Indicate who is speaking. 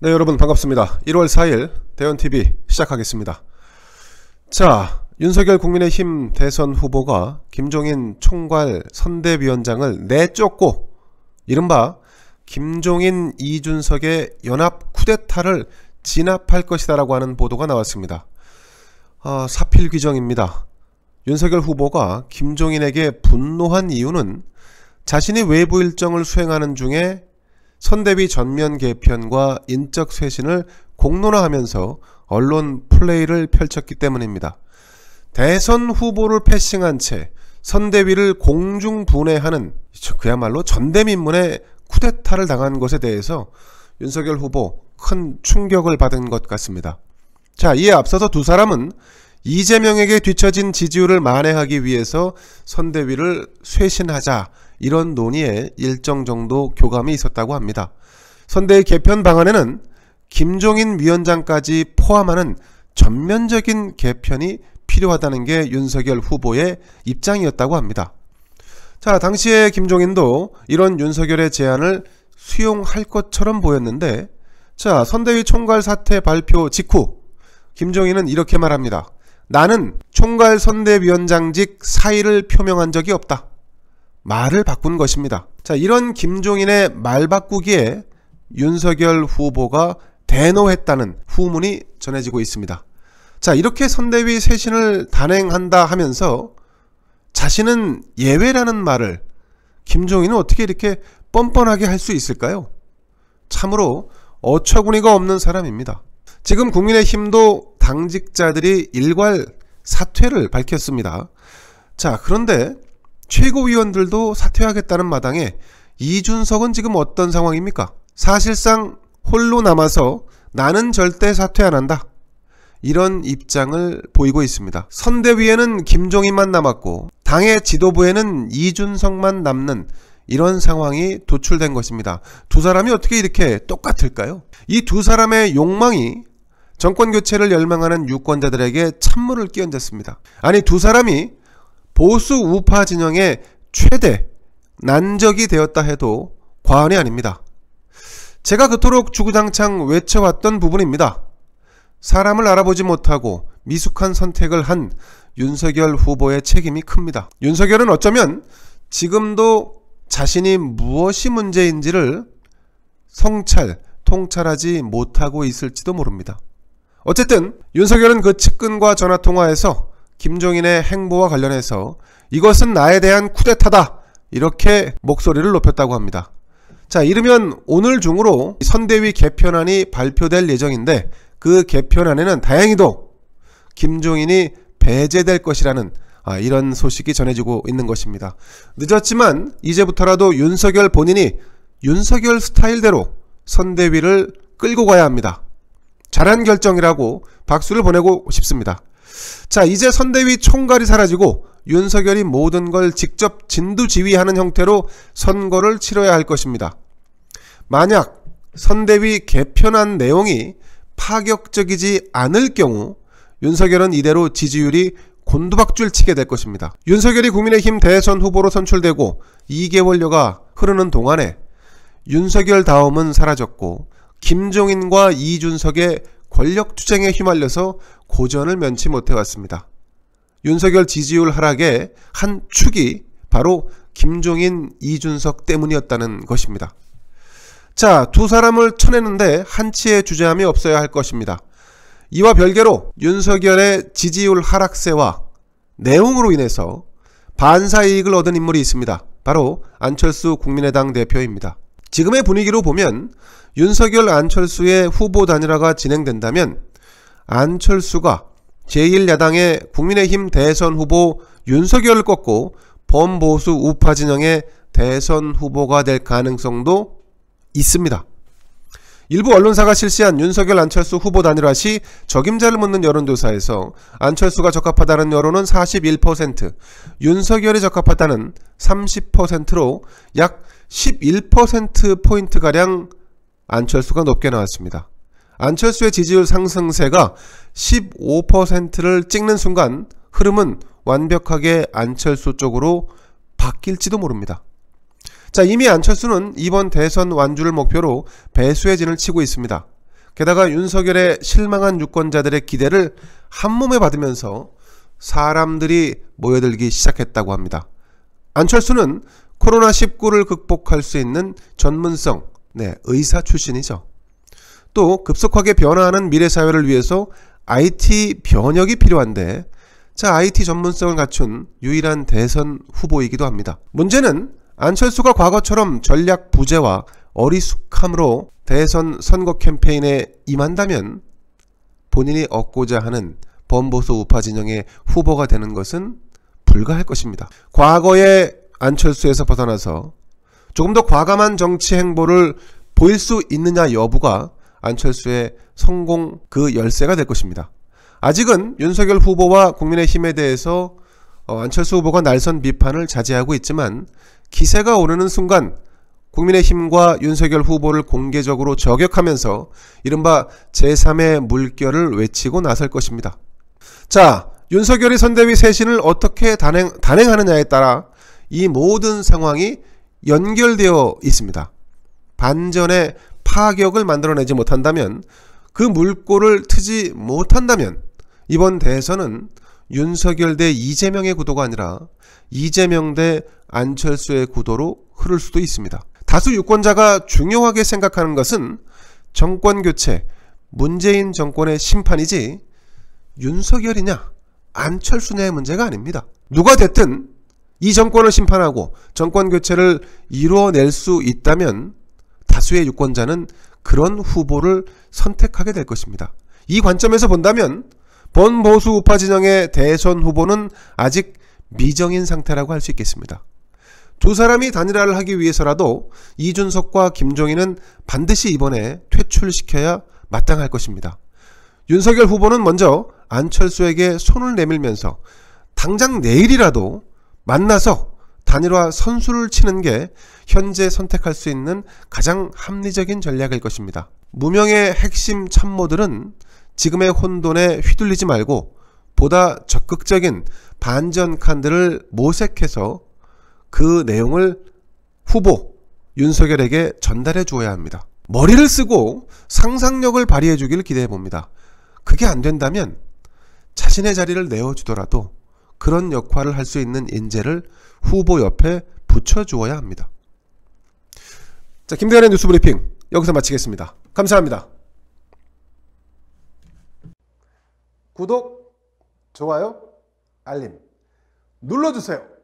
Speaker 1: 네, 여러분 반갑습니다. 1월 4일 대원TV 시작하겠습니다. 자, 윤석열 국민의힘 대선 후보가 김종인 총괄 선대위원장을 내쫓고 이른바 김종인 이준석의 연합 쿠데타를 진압할 것이다 라고 하는 보도가 나왔습니다. 사필 규정입니다. 윤석열 후보가 김종인에게 분노한 이유는 자신이 외부 일정을 수행하는 중에 선대위 전면 개편과 인적 쇄신을 공론화하면서 언론 플레이를 펼쳤기 때문입니다. 대선 후보를 패싱한 채 선대위를 공중분해하는 그야말로 전대민문의 쿠데타를 당한 것에 대해서 윤석열 후보 큰 충격을 받은 것 같습니다. 자, 이에 앞서서 두 사람은 이재명에게 뒤처진 지지율을 만회하기 위해서 선대위를 쇄신하자, 이런 논의에 일정 정도 교감이 있었다고 합니다. 선대위 개편 방안에는 김종인 위원장까지 포함하는 전면적인 개편이 필요하다는 게 윤석열 후보의 입장이었다고 합니다. 자, 당시에 김종인도 이런 윤석열의 제안을 수용할 것처럼 보였는데, 자, 선대위 총괄 사퇴 발표 직후 김종인은 이렇게 말합니다. 나는 총괄 선대위원장직 사의를 표명한 적이 없다. 말을 바꾼 것입니다. 자, 이런 김종인의 말 바꾸기에 윤석열 후보가 대노했다는 후문이 전해지고 있습니다. 자, 이렇게 선대위 쇄신을 단행한다 하면서 자신은 예외라는 말을 김종인은 어떻게 이렇게 뻔뻔하게 할 수 있을까요? 참으로 어처구니가 없는 사람입니다. 지금 국민의힘도 당직자들이 일괄 사퇴를 밝혔습니다. 자, 그런데 최고위원들도 사퇴하겠다는 마당에 이준석은 지금 어떤 상황입니까? 사실상 홀로 남아서 나는 절대 사퇴 안 한다, 이런 입장을 보이고 있습니다. 선대위에는 김종인만 남았고 당의 지도부에는 이준석만 남는 이런 상황이 도출된 것입니다. 두 사람이 어떻게 이렇게 똑같을까요? 이 두 사람의 욕망이 정권교체를 열망하는 유권자들에게 찬물을 끼얹었습니다. 아니, 두 사람이 보수 우파 진영의 최대 난적이 되었다 해도 과언이 아닙니다. 제가 그토록 주구장창 외쳐왔던 부분입니다. 사람을 알아보지 못하고 미숙한 선택을 한 윤석열 후보의 책임이 큽니다. 윤석열은 어쩌면 지금도 자신이 무엇이 문제인지를 통찰하지 못하고 있을지도 모릅니다. 어쨌든 윤석열은 그 측근과 전화통화에서 김종인의 행보와 관련해서 이것은 나에 대한 쿠데타다, 이렇게 목소리를 높였다고 합니다. 자, 이르면 오늘 중으로 선대위 개편안이 발표될 예정인데 그 개편안에는 다행히도 김종인이 배제될 것이라는 이런 소식이 전해지고 있는 것입니다. 늦었지만 이제부터라도 윤석열 본인이 윤석열 스타일대로 선대위를 끌고 가야 합니다. 잘한 결정이라고 박수를 보내고 싶습니다. 자, 이제 선대위 총괄이 사라지고 윤석열이 모든 걸 직접 진두지휘하는 형태로 선거를 치러야 할 것입니다. 만약 선대위 개편안 내용이 파격적이지 않을 경우 윤석열은 이대로 지지율이 곤두박질 치게 될 것입니다. 윤석열이 국민의힘 대선 후보로 선출되고 2개월여가 흐르는 동안에 윤석열 다음은 사라졌고 김종인과 이준석의 권력투쟁에 휘말려서 고전을 면치 못해왔습니다. 윤석열 지지율 하락의 한 축이 바로 김종인, 이준석 때문이었다는 것입니다. 자, 두 사람을 쳐내는데 한치의 주저함이 없어야 할 것입니다. 이와 별개로 윤석열의 지지율 하락세와 내용으로 인해서 반사이익을 얻은 인물이 있습니다. 바로 안철수 국민의당 대표입니다. 지금의 분위기로 보면 윤석열, 안철수의 후보 단일화가 진행된다면 안철수가 제1야당의 국민의힘 대선 후보 윤석열을 꺾고 범보수 우파 진영의 대선 후보가 될 가능성도 있습니다. 일부 언론사가 실시한 윤석열, 안철수 후보 단일화 시 적임자를 묻는 여론조사에서 안철수가 적합하다는 여론은 41%, 윤석열이 적합하다는 30%로 약 11%포인트가량 안철수가 높게 나왔습니다. 안철수의 지지율 상승세가 15%를 찍는 순간 흐름은 완벽하게 안철수 쪽으로 바뀔지도 모릅니다. 자, 이미 안철수는 이번 대선 완주를 목표로 배수의 진을 치고 있습니다. 게다가 윤석열의 실망한 유권자들의 기대를 한몸에 받으면서 사람들이 모여들기 시작했다고 합니다. 안철수는 코로나19를 극복할 수 있는 전문성, 의사 출신이죠. 또 급속하게 변화하는 미래사회를 위해서 IT 변혁이 필요한데 IT 전문성을 갖춘 유일한 대선 후보이기도 합니다. 문제는 안철수가 과거처럼 전략 부재와 어리숙함으로 대선 선거 캠페인에 임한다면 본인이 얻고자 하는 범보수 우파 진영의 후보가 되는 것은 불가할 것입니다. 과거의 안철수에서 벗어나서 조금 더 과감한 정치 행보를 보일 수 있느냐 여부가 안철수의 성공 그 열쇠가 될 것입니다. 아직은 윤석열 후보와 국민의힘에 대해서 안철수 후보가 날선 비판을 자제하고 있지만 기세가 오르는 순간 국민의힘과 윤석열 후보를 공개적으로 저격하면서 이른바 제3의 물결을 외치고 나설 것입니다. 자, 윤석열이 선대위 쇄신을 어떻게 단행하느냐에 따라 이 모든 상황이 연결되어 있습니다. 반전의 파격을 만들어내지 못한다면, 그 물꼬를 트지 못한다면 이번 대선은 윤석열 대 이재명의 구도가 아니라 이재명 대 안철수의 구도로 흐를 수도 있습니다. 다수 유권자가 중요하게 생각하는 것은 정권교체, 문재인 정권의 심판이지 윤석열이냐 안철수냐의 문제가 아닙니다. 누가 됐든 이 정권을 심판하고 정권교체를 이루어낼 수 있다면 다수의 유권자는 그런 후보를 선택하게 될 것입니다. 이 관점에서 본다면 범보수 우파 진영의 대선 후보는 아직 미정인 상태라고 할 수 있겠습니다. 두 사람이 단일화를 하기 위해서라도 이준석과 김종인은 반드시 이번에 퇴출시켜야 마땅할 것입니다. 윤석열 후보는 먼저 안철수에게 손을 내밀면서 당장 내일이라도 만나서 단일화 선수를 치는 게 현재 선택할 수 있는 가장 합리적인 전략일 것입니다. 무명의 핵심 참모들은 지금의 혼돈에 휘둘리지 말고 보다 적극적인 반전 칸들을 모색해서 그 내용을 후보 윤석열에게 전달해 주어야 합니다. 머리를 쓰고 상상력을 발휘해 주기를 기대해 봅니다. 그게 안 된다면 자신의 자리를 내어주더라도 그런 역할을 할 수 있는 인재를 후보 옆에 붙여주어야 합니다. 자, 김대현의 뉴스브리핑 여기서 마치겠습니다. 감사합니다. 구독, 좋아요, 알림 눌러주세요.